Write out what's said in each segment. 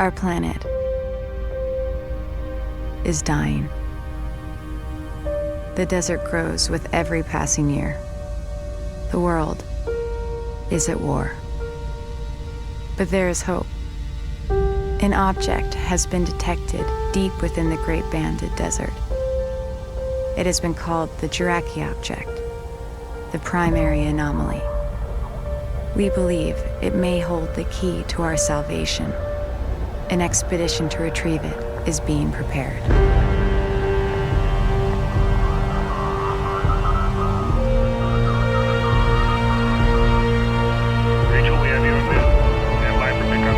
Our planet is dying. The desert grows with every passing year. The world is at war. But there is hope. An object has been detected deep within the Great Banded Desert. It has been called the Jiraki object, the primary anomaly. We believe it may hold the key to our salvation. An expedition to retrieve it is being prepared. Rachel, we have you in bed. Stand by for pickup.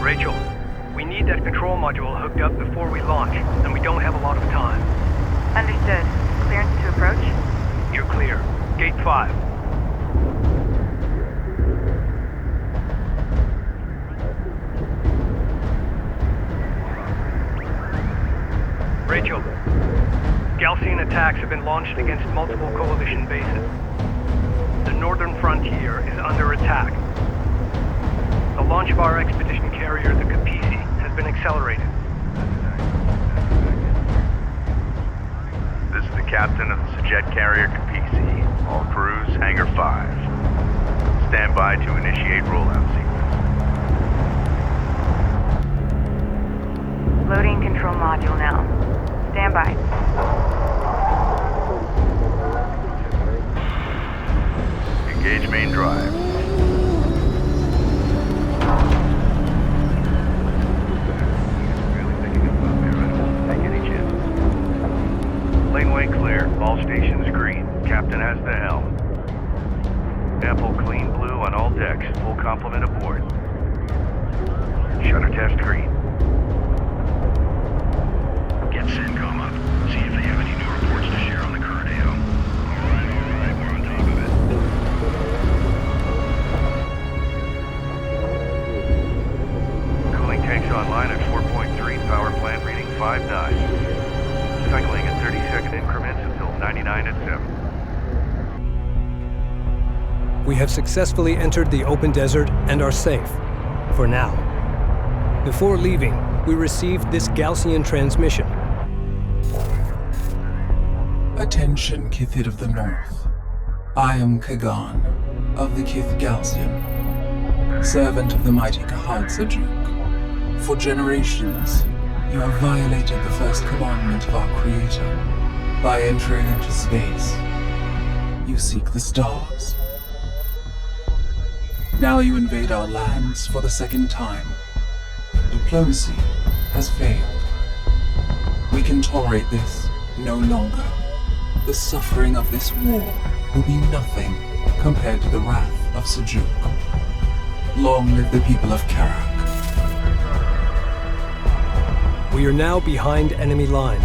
Rachel, we need that control module hooked up before we launch, and we don't have a lot of time. Understood. Clearance to approach? You're clear. Gate 5. Rachel, Galcian attacks have been launched against multiple coalition bases. The northern frontier is under attack. The launch of our expedition carrier, the Capisi, has been accelerated. This is the captain of the jet carrier Capisi. All crews, Hangar 5. Stand by to initiate rollout sequence. Loading control module now. Stand by. Engage main drive. Laneway clear. All stations green. Captain has the helm. Ample clean blue on all decks. Full complement aboard. Shutter test green. Get CENTCOM up. See if they have any new reports to share on the current AO. Alright, we're on top of it. Cooling tanks online at 4.3. Power plant reading 5.9. Cycling at 30-second increments until 99 at 7. We have successfully entered the open desert and are safe. For now. Before leaving, we received this Galcian transmission. Attention, Kithid of the North. I am Kagan, of the Kith Galcian, servant of the mighty Kahad Sajuk. For generations, you have violated the first commandment of our Creator by entering into space. You seek the stars. Now you invade our lands for the second time. Diplomacy has failed. We can tolerate this no longer. The suffering of this war will be nothing compared to the wrath of Sajuk. Long live the people of Kharak. We are now behind enemy lines.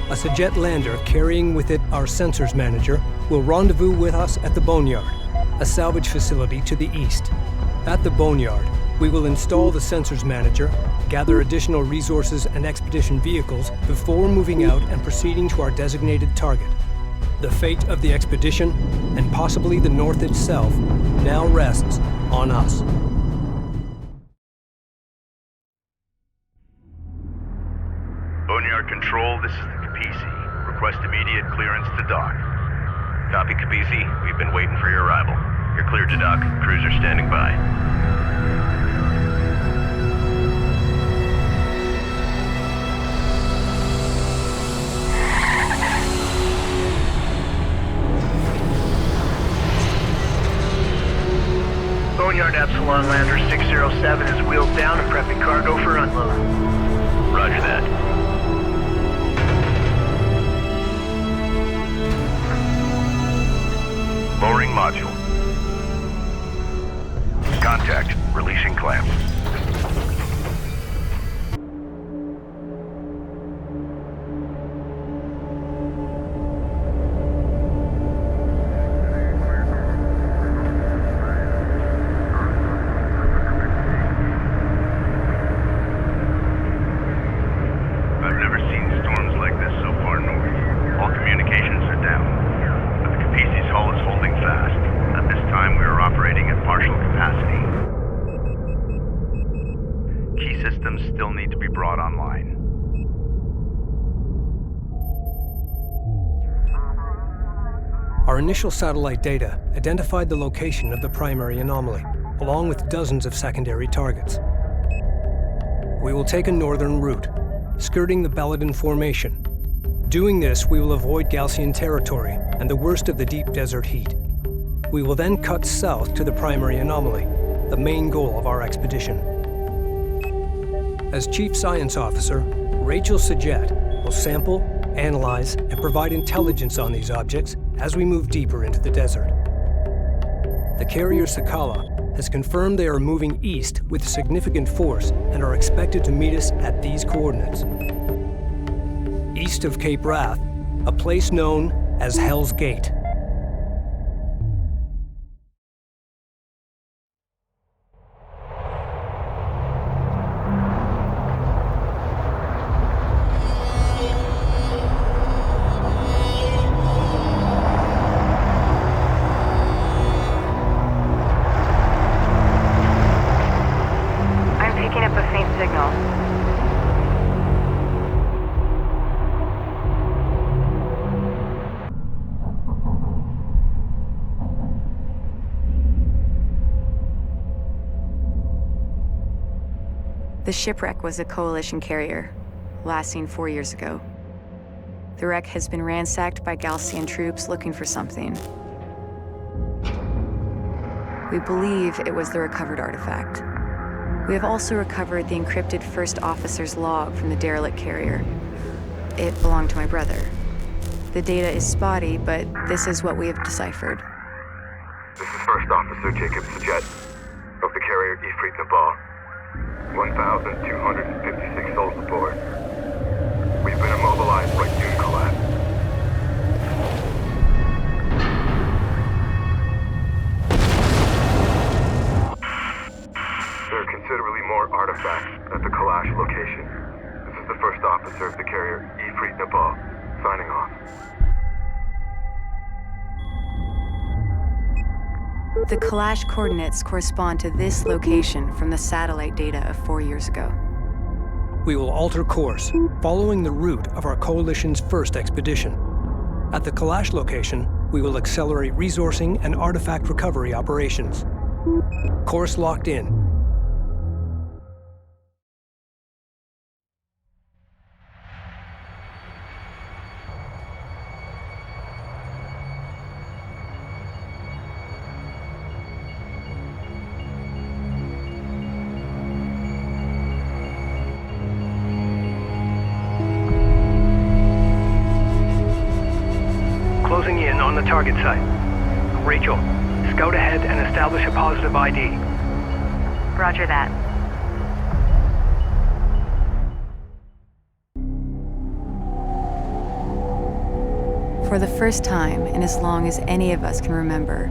A Sajet lander carrying with it our sensors manager will rendezvous with us at the Boneyard, a salvage facility to the east. At the Boneyard, We will install the sensors manager, gather additional resources and expedition vehicles before moving out and proceeding to our designated target. The fate of the expedition, and possibly the North itself, now rests on us. Boneyard Control, this is the Capisi. Request immediate clearance to dock. Copy, Capisi. We've been waiting for your arrival. You're cleared to dock. Cruiser standing by. Boneyard Epsilon Lander 607 is wheeled down and prepping cargo for unload. Roger that. Lowering module. Contact. Releasing clamps. I've never seen storms like this so far north. All communications are down, but the Capisi's hull is holding fast. At this time, we are operating at partial capacity. Key systems still need to be brought online. Our initial satellite data identified the location of the primary anomaly, along with dozens of secondary targets. We will take a northern route, skirting the Belladin Formation. Doing this, we will avoid Gaussian territory and the worst of the deep desert heat. We will then cut south to the primary anomaly, the main goal of our expedition. As Chief Science Officer, Rachel Sajet will sample, analyze, and provide intelligence on these objects as we move deeper into the desert. The carrier Sakala has confirmed they are moving east with significant force and are expected to meet us at these coordinates. East of Cape Wrath, a place known as Hell's Gate. I'm picking up a faint signal. The shipwreck was a coalition carrier, last seen 4 years ago. The wreck has been ransacked by Gaussian troops looking for something. We believe it was the recovered artifact. We have also recovered the encrypted first officer's log from the derelict carrier. It belonged to my brother. The data is spotty, but this is what we have deciphered. This is First Officer Jacob Sajet of the carrier Ifrit Nabal. 1,256 souls aboard. We've been immobilized by dune collapse. There are considerably more artifacts at the Kalash location. This is the First Officer of the carrier Ifrit Nabal, signing off. The Kalash coordinates correspond to this location from the satellite data of 4 years ago. We will alter course, following the route of our coalition's first expedition. At the Kalash location, we will accelerate resourcing and artifact recovery operations. Course locked in. Closing in on the target site. Rachel, scout ahead and establish a positive ID. Roger that. For the first time in as long as any of us can remember,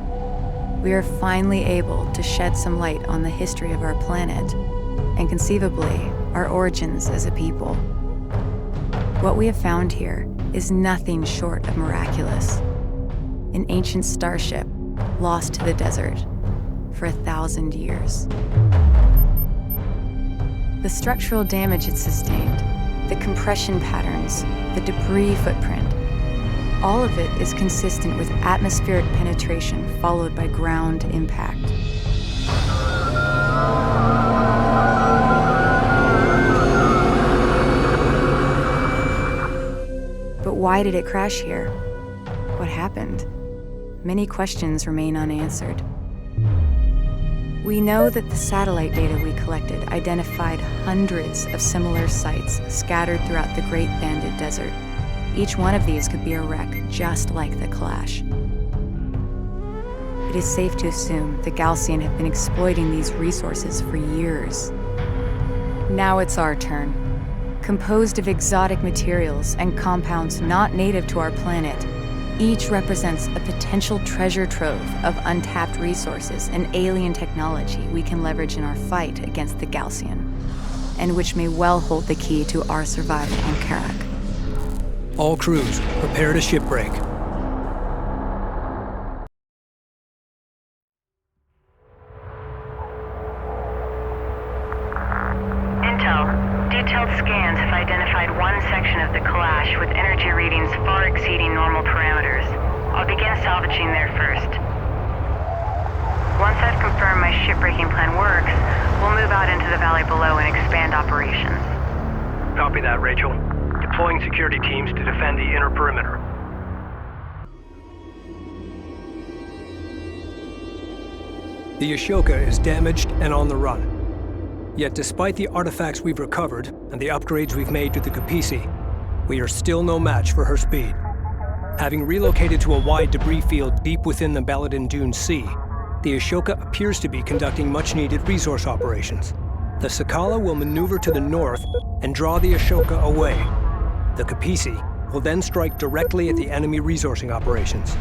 we are finally able to shed some light on the history of our planet, and conceivably, our origins as a people. What we have found here is nothing short of miraculous. An ancient starship lost to the desert for 1,000 years. The structural damage it sustained, the compression patterns, the debris footprint, all of it is consistent with atmospheric penetration followed by ground impact. But why did it crash here? What happened? Many questions remain unanswered. We know that the satellite data we collected identified hundreds of similar sites scattered throughout the Great Banded Desert. Each one of these could be a wreck just like the Clash. It is safe to assume the Galcian have been exploiting these resources for years. Now it's our turn. Composed of exotic materials and compounds not native to our planet, each represents a potential treasure trove of untapped resources and alien technology we can leverage in our fight against the Galcian, and which may well hold the key to our survival on Kharak. All crews, prepare to shipbreak. Intel. Detailed scans have identified one section of the Clash with energy readings far exceeding normal parameters. I'll begin salvaging there first. Once I've confirmed my shipbreaking plan works, we'll move out into the valley below and expand operations. Copy that, Rachel. Deploying security teams to defend the inner perimeter. The Ashoka is damaged and on the run. Yet despite the artifacts we've recovered and the upgrades we've made to the Capisi, we are still no match for her speed. Having relocated to a wide debris field deep within the Baladin Dune Sea, the Ashoka appears to be conducting much-needed resource operations. The Sakala will maneuver to the north and draw the Ashoka away. The Capisi will then strike directly at the enemy resourcing operations.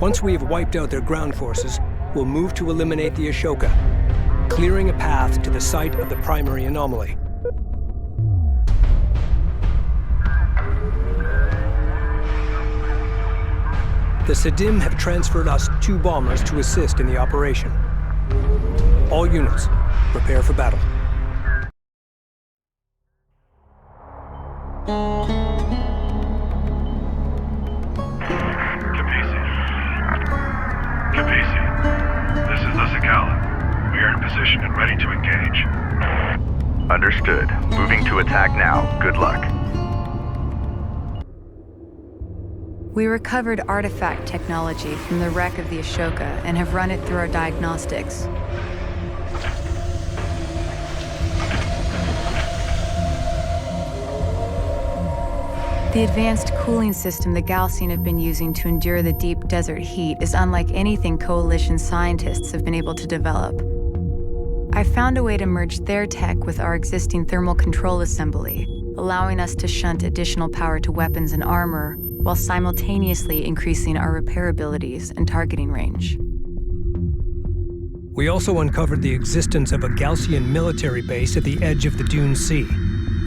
Once we have wiped out their ground forces, we'll move to eliminate the Ashoka, clearing a path to the site of the primary anomaly. The Sadim have transferred us 2 bombers to assist in the operation. All units, prepare for battle. Capisi. This is the Sakala. We are in position and ready to engage. Understood. Moving to attack now. Good luck. We recovered artifact technology from the wreck of the Ashoka and have run it through our diagnostics. The advanced cooling system the Galcian have been using to endure the deep desert heat is unlike anything Coalition scientists have been able to develop. I found a way to merge their tech with our existing thermal control assembly, allowing us to shunt additional power to weapons and armor, while simultaneously increasing our repair abilities and targeting range. We also uncovered the existence of a Galcian military base at the edge of the Dune Sea.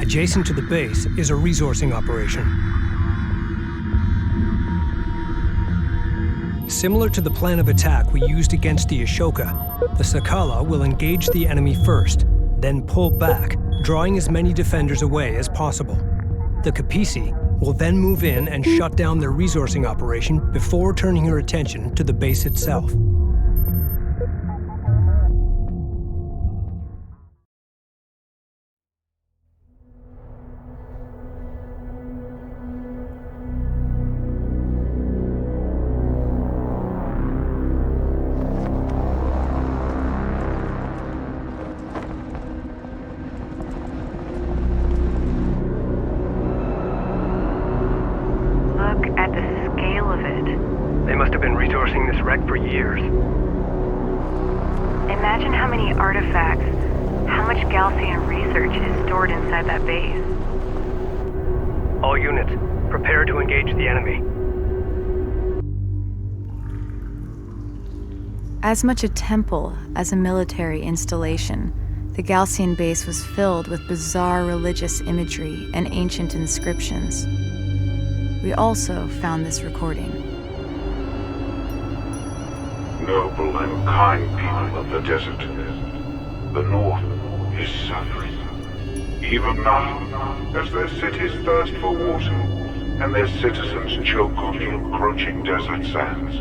Adjacent to the base is a resourcing operation. Similar to the plan of attack we used against the Ashoka, the Sakala will engage the enemy first, then pull back, drawing as many defenders away as possible. The Capisi will then move in and shut down their resourcing operation before turning her attention to the base itself. They must have been resourcing this wreck for years. Imagine how many artifacts, how much Galcian research is stored inside that base. All units, prepare to engage the enemy. As much a temple as a military installation, the Galcian base was filled with bizarre religious imagery and ancient inscriptions. We also found this recording. Noble and kind people of the desert, the North is suffering. Even now, as their cities thirst for water and their citizens choke on the encroaching desert sands,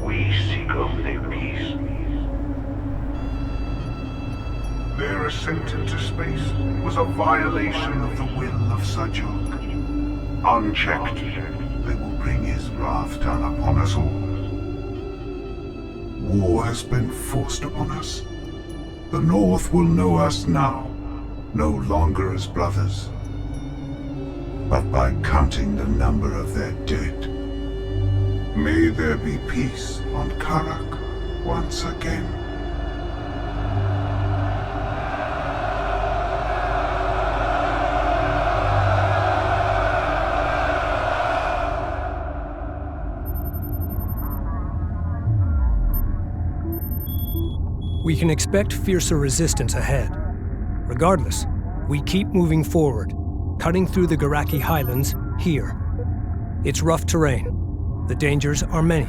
we seek only peace. Their ascent into space was a violation of the will of Sajuk. Unchecked, they will bring his wrath down upon us all. War has been forced upon us. The North will know us now, no longer as brothers, but by counting the number of their dead. May there be peace on Kharak once again. We can expect fiercer resistance ahead. Regardless, we keep moving forward, cutting through the Kharaki highlands here. It's rough terrain. The dangers are many.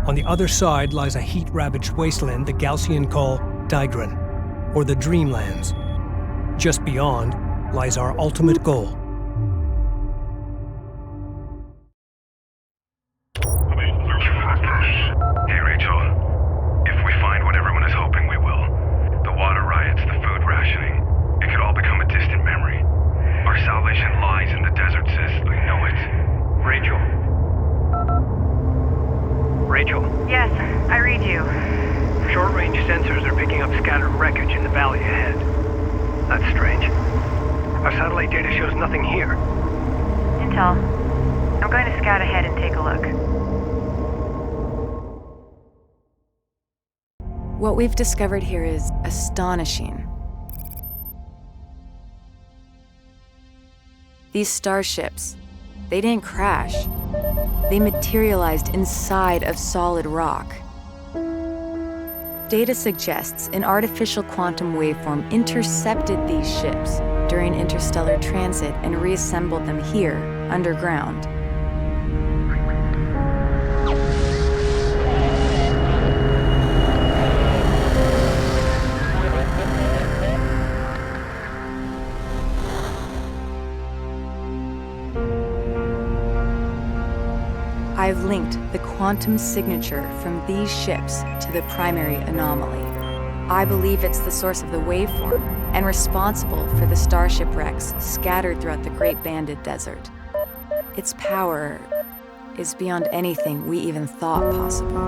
On the other side lies a heat-ravaged wasteland the Galcian call Digran, or the Dreamlands. Just beyond lies our ultimate goal. Hey, Rachel. If we find what everyone is hoping we will, the water riots, the food rationing, it could all become a distant memory. Our salvation lies in the desert, sis. I know it. Rachel. Rachel, Yes, I read you. short-range sensors are picking up scattered wreckage in the valley ahead. That's strange. Our satellite data shows nothing here. Intel. I'm going to scout ahead and take a look. What we've discovered here is astonishing. These starships, they didn't crash. They materialized inside of solid rock. Data suggests an artificial quantum waveform intercepted these ships during interstellar transit and reassembled them here, underground. I've linked the quantum signature from these ships to the primary anomaly. I believe it's the source of the waveform and responsible for the starship wrecks scattered throughout the Great Banded Desert. Its power is beyond anything we even thought possible.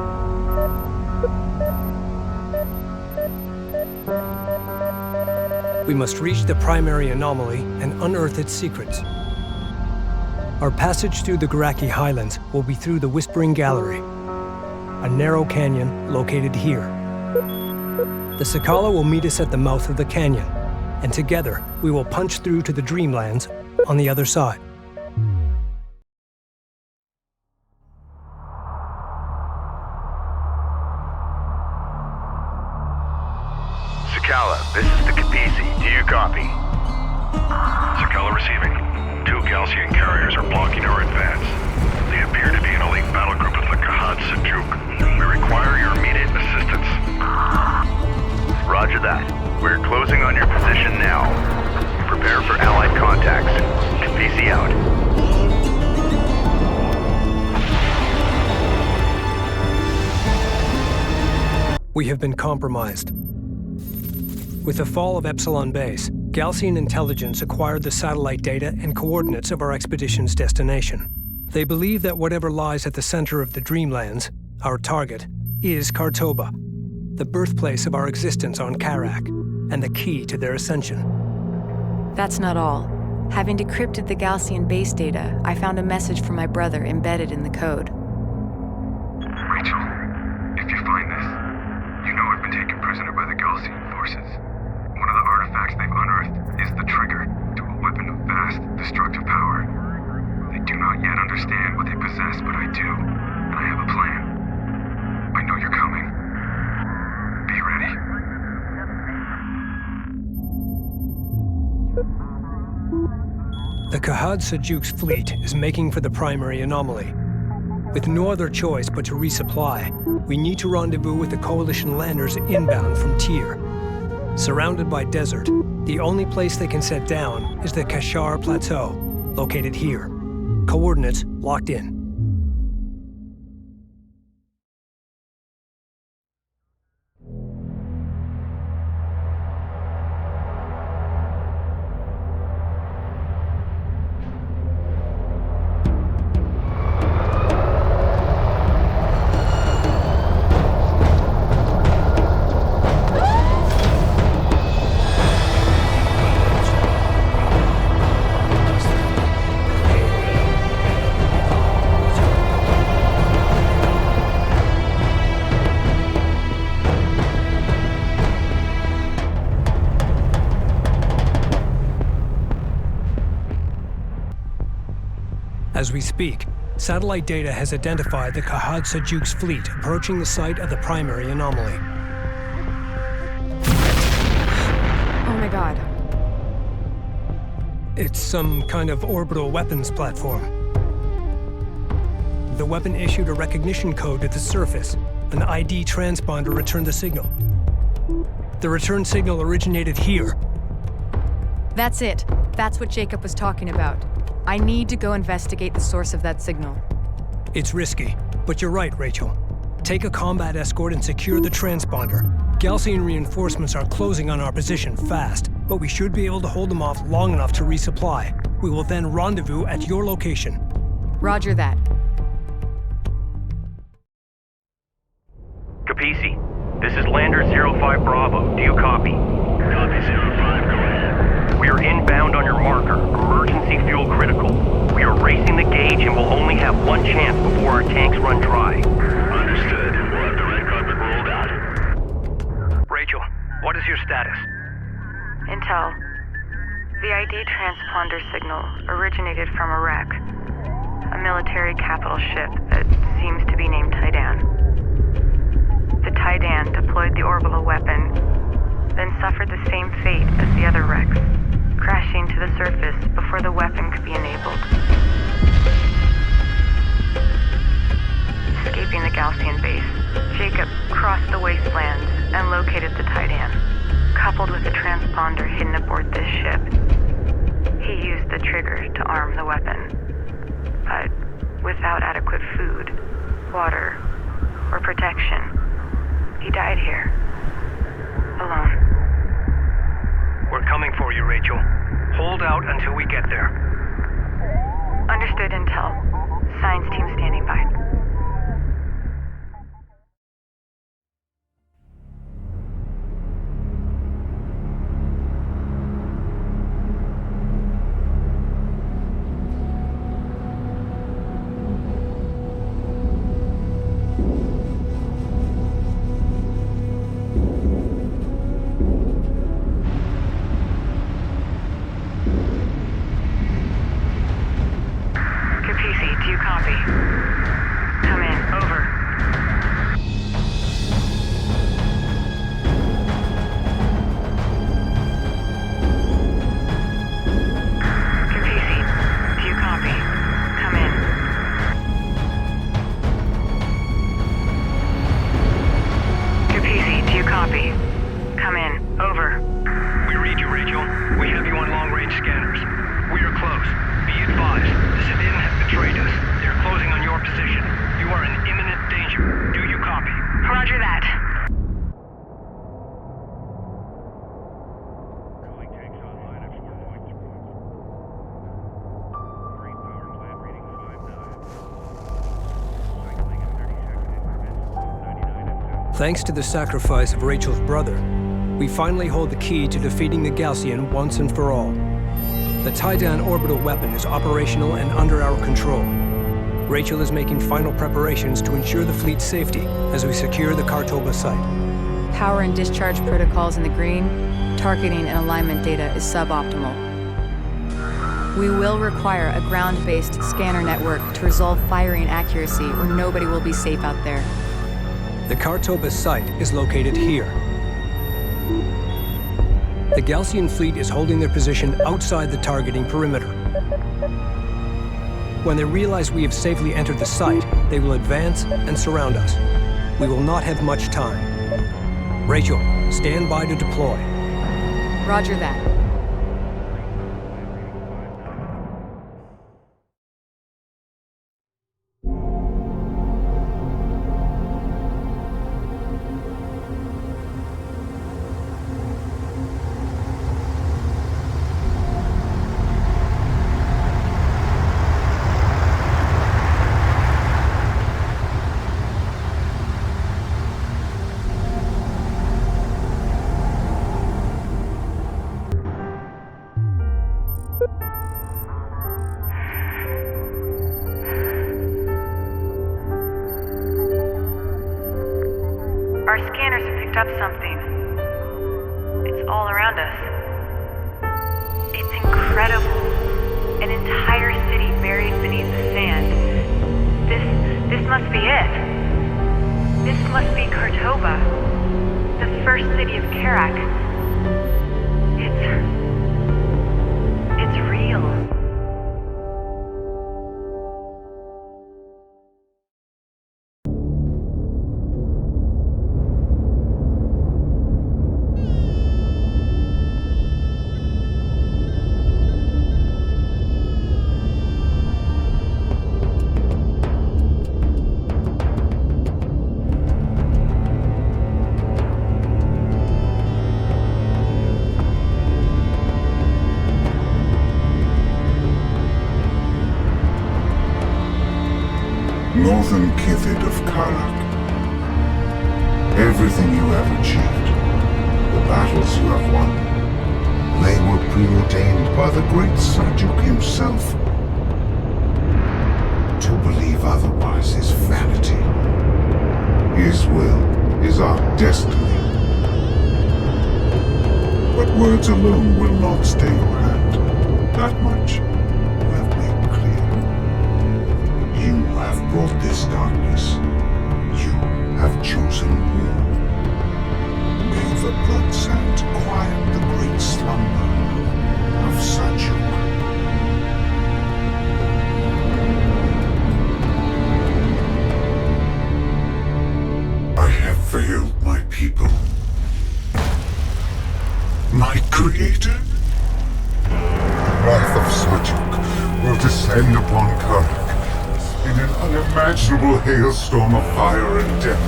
We must reach the primary anomaly and unearth its secrets. Our passage through the Kharaki highlands will be through the Whispering Gallery, a narrow canyon located here. The Sakala will meet us at the mouth of the canyon, and together we will punch through to the Dreamlands on the other side. Sakala, this is the Kapisi. Do you copy? Sakala receiving. 2 Galcian carriers are blocking our advance. They appear to be an elite battle group of the Sajuk. We require your immediate assistance. Roger that. We're closing on your position now. Prepare for allied contacts. Kapisi out. We have been compromised. With the fall of Epsilon Base, Galcian intelligence acquired the satellite data and coordinates of our expedition's destination. They believe that whatever lies at the center of the Dreamlands, our target, is Kartoba, the birthplace of our existence on Kharak, and the key to their ascension. That's not all. Having decrypted the Galcian base data, I found a message from my brother embedded in the code. Rachel, if you find this, you know I've been taken prisoner by the Galcian forces. One of the artifacts they've unearthed is the trigger to a weapon of vast, destructive power. They do not yet understand what they possess, but I do, and I have a plan. I know you're coming. Khad Sajuk's fleet is making for the primary anomaly. With no other choice but to resupply, we need to rendezvous with the Coalition landers inbound from Tyr. Surrounded by desert, the only place they can set down is the Kashar Plateau, located here. Coordinates locked in. As we speak, satellite data has identified the Khad Sajuk's fleet approaching the site of the primary anomaly. Oh my god. It's some kind of orbital weapons platform. The weapon issued a recognition code to the surface. An ID transponder returned the signal. The return signal originated here. That's it. That's what Jacob was talking about. I need to go investigate the source of that signal. It's risky, but you're right, Rachel. Take a combat escort and secure the transponder. Galcian reinforcements are closing on our position fast, but we should be able to hold them off long enough to resupply. We will then rendezvous at your location. Roger that. Capisi, this is Lander 05 Bravo. Do you copy? Copy 05, go ahead. We are inbound on your marker. Emergency fuel critical. We are racing the gauge and will only have one chance before our tanks run dry. Understood. We'll have the red carpet rolled out. Rachel, what is your status? Intel. The ID transponder signal originated from a wreck. A military capital ship that seems to be named Tidan. The Tidan deployed the orbital weapon, then suffered the same fate as the other wrecks, crashing to the surface before the weapon could be enabled. Escaping the Galcian base, Jacob crossed the wastelands and located the Tidan. Coupled with a transponder hidden aboard this ship, he used the trigger to arm the weapon. But without adequate food, water, or protection, he died here, alone. We're coming for you, Rachel. Hold out until we get there. Understood, Intel. Science team standing by. Capisi, do you copy? Come in. Over. Capisi, do you copy? Come in. Capisi, do you copy? Come in. Over. We read you, Rachel. We have you on long-range scanners. We are close. Be advised, the Civilian have betrayed us. They are closing on your position. You are in imminent danger. Do you copy? Roger that. Calling tanks online at 4.3. Green power plant reading 5.9. Cycling at 30-second increments, 99 FM. Thanks to the sacrifice of Rachel's brother, we finally hold the key to defeating the Galcian once and for all. The Tidan orbital weapon is operational and under our control. Rachel is making final preparations to ensure the fleet's safety as we secure the Khartoba site. Power and discharge protocols in the green. Targeting and alignment data is suboptimal. We will require a ground-based scanner network to resolve firing accuracy, or nobody will be safe out there. The Khartoba site is located here. The Galcian fleet is holding their position outside the targeting perimeter. When they realize we have safely entered the site, they will advance and surround us. We will not have much time. Rachel, stand by to deploy. Roger that. Our scanners have picked up something. It's all around us. It's incredible. An entire city buried beneath the sand. This must be it. This must be Cordoba, the first city of Kharak. It's real. Northern Kithid of Kharak. Everything you have achieved, the battles you have won, they were preordained by the great Sajuk himself. To believe otherwise is vanity. His will is our destiny. But words alone will not stay your hand. That much you have made clear. You have brought this darkness. You have chosen war. May the blood sand quiet the great slumber of Sajuk. I have failed my people. My creator? The wrath of Sajuk will descend upon Kharak in an unimaginable hailstorm of fire and death.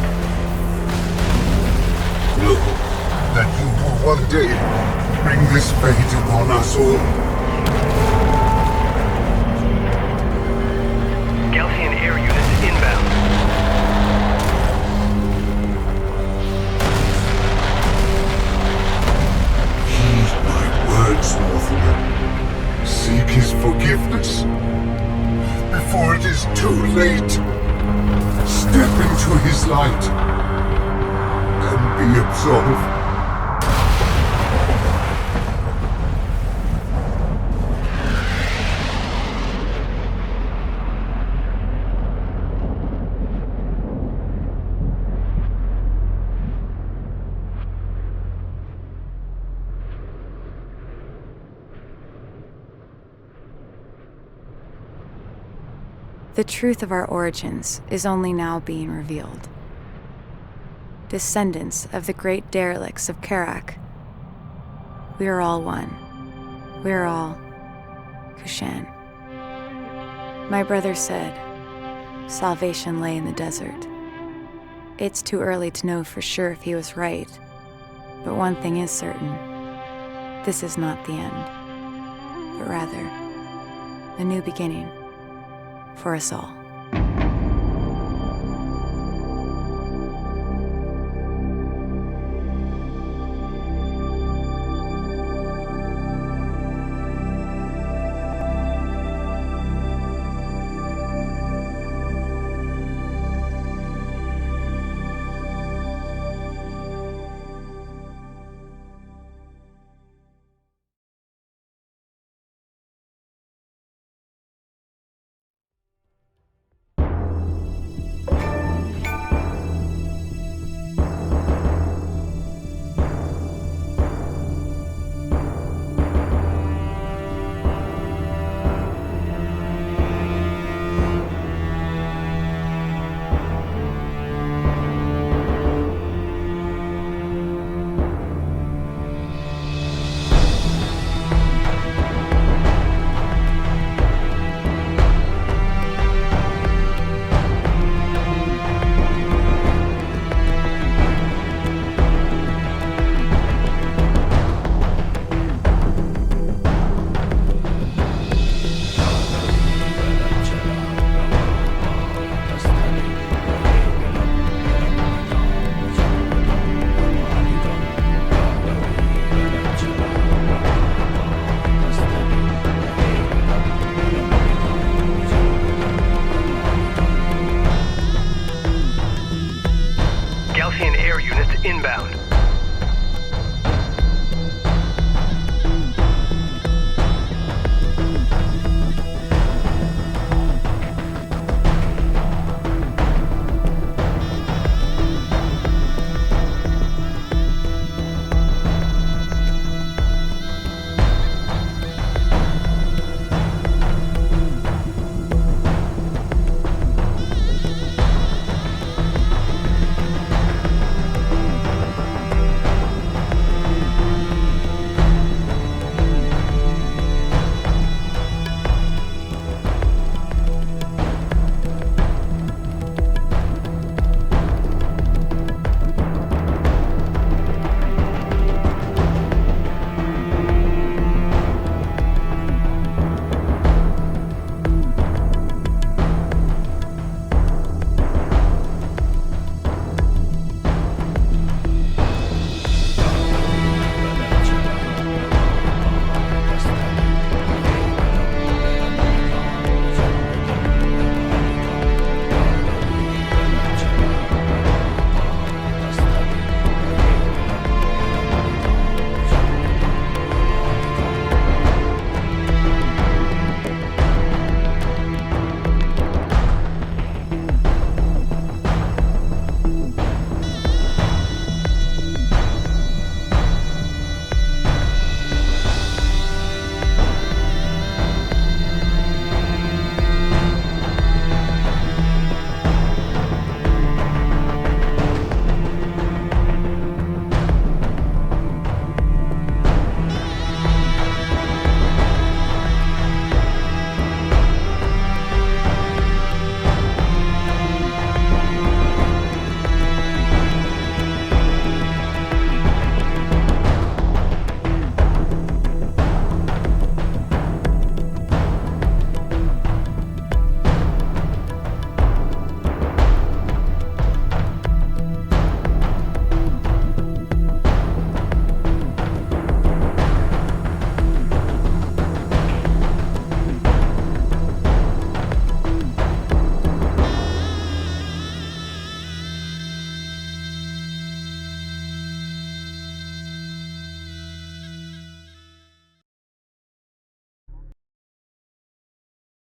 Know that you will one day bring this fate upon us all. Gaussian air units inbound. Heed my words, Northman. Seek his forgiveness before it is too late. Step into his light and be absolved. The truth of our origins is only now being revealed. Descendants of the great derelicts of Kharak, we are all one. We are all Kushan. My brother said, salvation lay in the desert. It's too early to know for sure if he was right, but one thing is certain. This is not the end, but rather a new beginning for us all. Inbound.